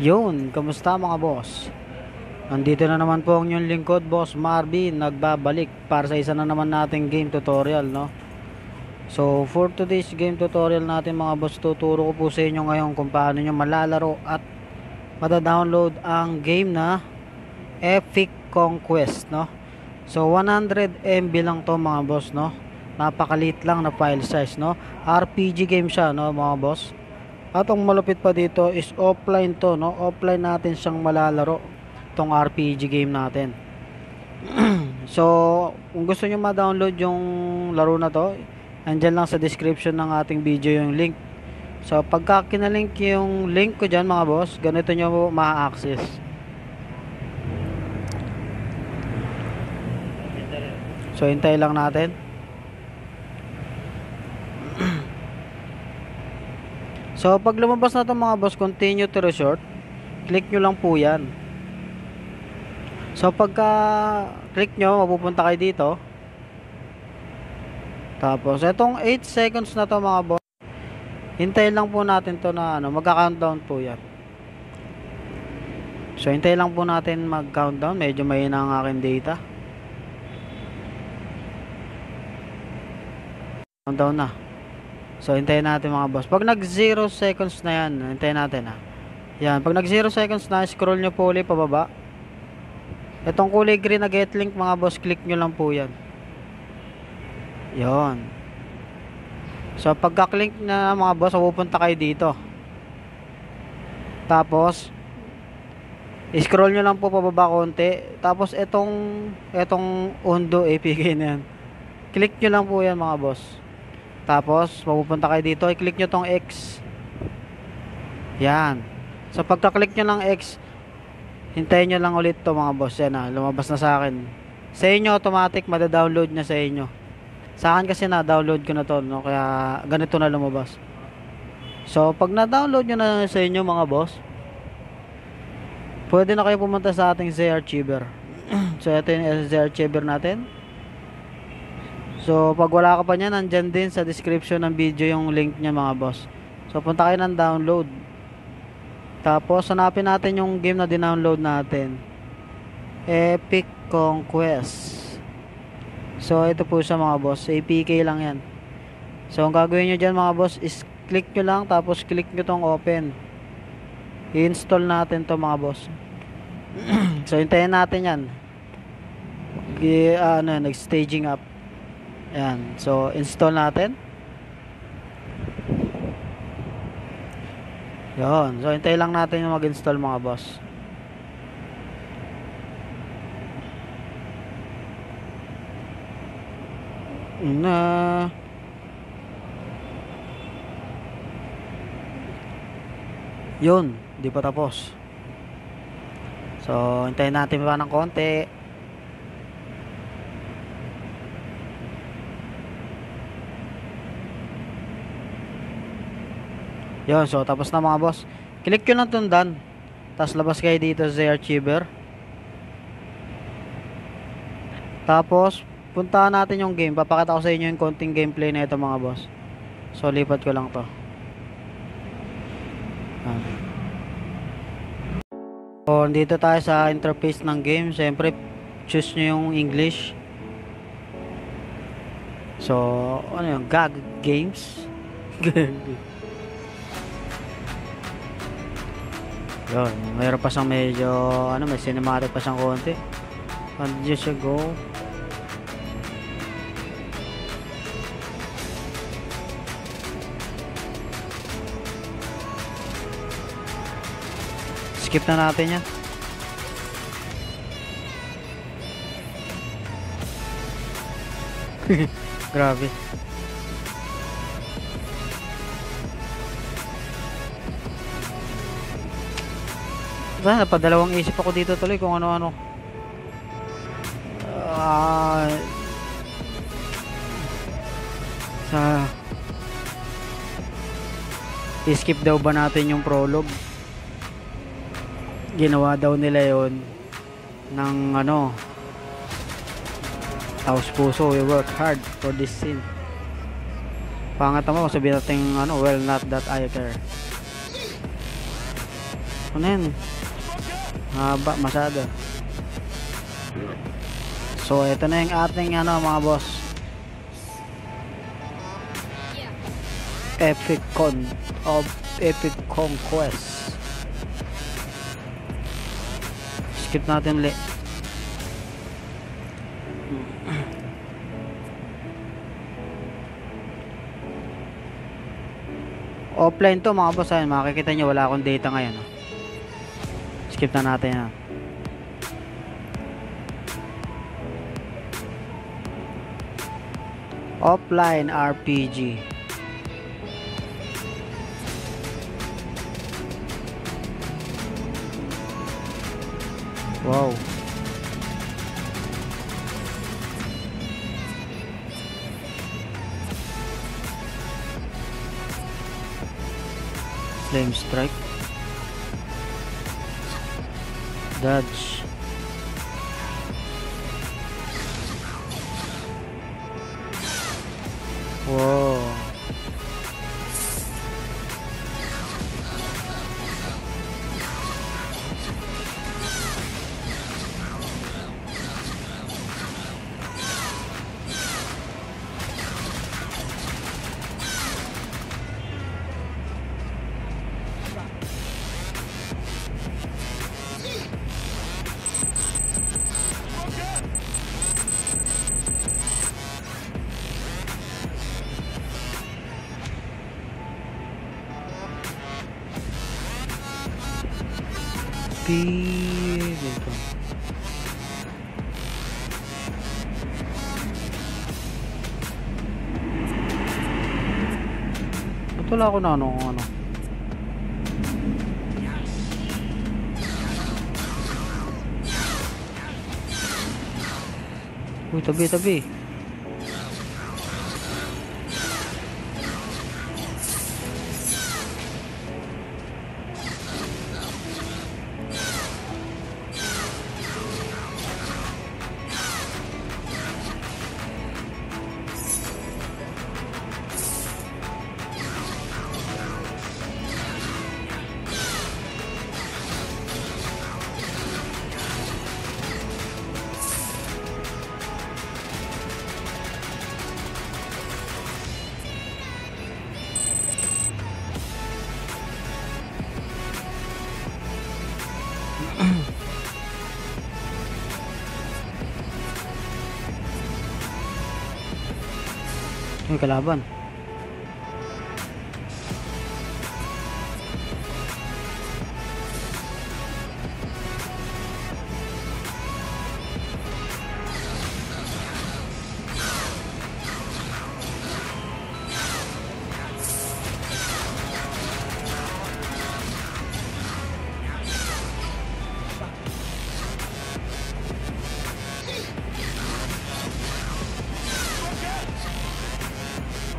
Yun, kamusta mga boss? Nandito na naman po ang inyong lingkod, Boss Marvin, nagbabalik para sa isa na naman nating game tutorial, no? So, for today's game tutorial natin mga boss, tuturo ko po sa inyo ngayon kung paano nyo malalaro at madadownload ang game na Epic Conquest, no? So, 100 MB lang to mga boss, no? Napakaliit lang na file size, no? RPG game siya, no mga boss? At ang malupit pa dito is offline to, no? Offline natin siyang malalaro tong RPG game natin. So, kung gusto niyo ma-download yung laro na to, andyan lang sa description ng ating video yung link. So, pagka kinalink yung link ko dyan mga boss, ganito nyo ma-access. So, hintay lang natin. So, pag lumabas na ito mga boss, continue to resort, click nyo lang po yan. So, pagka click nyo, mapupunta kayo dito. Tapos, itong 8 seconds na to mga boss, hintayin lang po natin to na magka-countdown po yan. So, hintayin lang po natin mag-countdown. Medyo mahina ang aking data. Countdown na. So, hintayin natin mga boss. Pag nag 0 seconds na yan, hintayin natin ha. Yan, pag nag 0 seconds na, scroll nyo po ulit pababa. Itong kulay green na get link mga boss, click nyo lang po yan. Yon. So, pagka-click na mga boss, pupunta kayo dito. Tapos, scroll nyo lang po pababa konti. Tapos, itong undo APK na yan. Click nyo lang po yan mga boss. Tapos, mapupunta kayo dito, i-click nyo tong X. Yan. So, pagka-click nyo ng X, hintayin nyo lang ulit to mga boss. Yan na, lumabas na sa akin. Sa inyo, automatic, madadownload na sa inyo. Sa akin kasi na-download ko na to, no? Kaya, ganito na lumabas. So, pag na-download nyo na sa inyo mga boss, pwede na kayo pumunta sa ating Z Archiver. So, ito yung Z Archiver natin. So, pag wala ka pa niyan, nandyan din sa description ng video yung link niya mga boss. So, punta kayo ng download. Tapos, hanapin natin yung game na dinownload natin. Epic Conquest. So, ito po siya mga boss. APK lang yan. So, ang gagawin nyo dyan mga boss is click nyo lang, tapos click nyo tong open. I-install natin to mga boss. So, hintayin natin yan. Nag-staging up. Ayan. So, install natin. Yun. So, hintay lang natin yung mag-install mga boss. Yun. Di pa tapos. So, hintayin natin pa ng konti. Yun, so tapos na mga boss. Click nyo lang itong done. Tapos labas kayo dito sa Archiver. Tapos, puntahan natin yung game. Papakita ko sa inyo yung konting gameplay na ito mga boss. So, lipat ko lang to. So, dito tayo sa interface ng game. Siyempre, choose nyo yung English. So, ano yung GAG Games? Yun, mayroon pa siyang medyo, may cinematic pa siyang konti. And just go. Skip na natin yan. Grabe. Napadalawang isip ako dito tuloy kung ano-ano. I-skip daw ba natin yung prologue? Ginawa daw nila yon ng taos puso. We work hard for this scene. Pangat naman kung sabihin natin well, not that I care. Ano yun? Haba masyado. So ito na yung ating ano mga boss, Epic Conquest. Skip natin ulit. Offline to mga boss. Ayun, makikita nyo wala akong data ngayon. Skip na natin yan. Offline RPG. Wow. Flame strike. Dodge. Wow. Dito. Ba't wala ako na ano. Uy, tabi. Yung kalaban.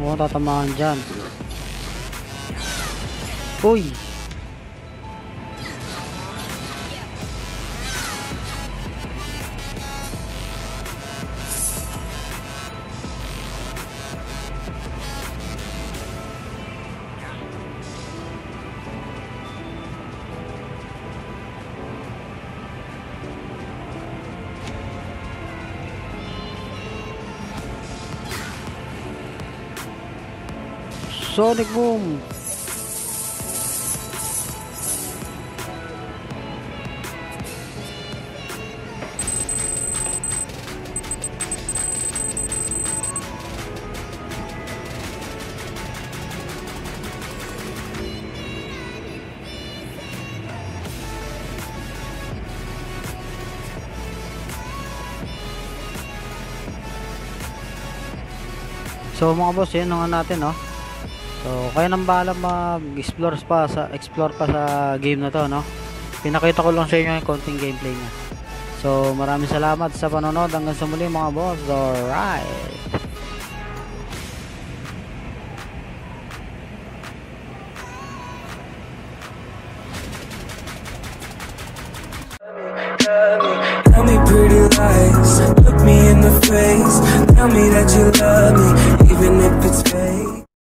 Oo, tatamaan dyan. Uy! Sonic Boom. So mga boss, yun nga natin, no? So kaya nang bahala mag-explore pa sa game na to, no? Pinakita ko lang sa inyo yung konting gameplay niya. So maraming salamat sa panonood, hanggang sa muli mga boss. Alright. Tell me pretty lies, look me in the face, tell me that you love me.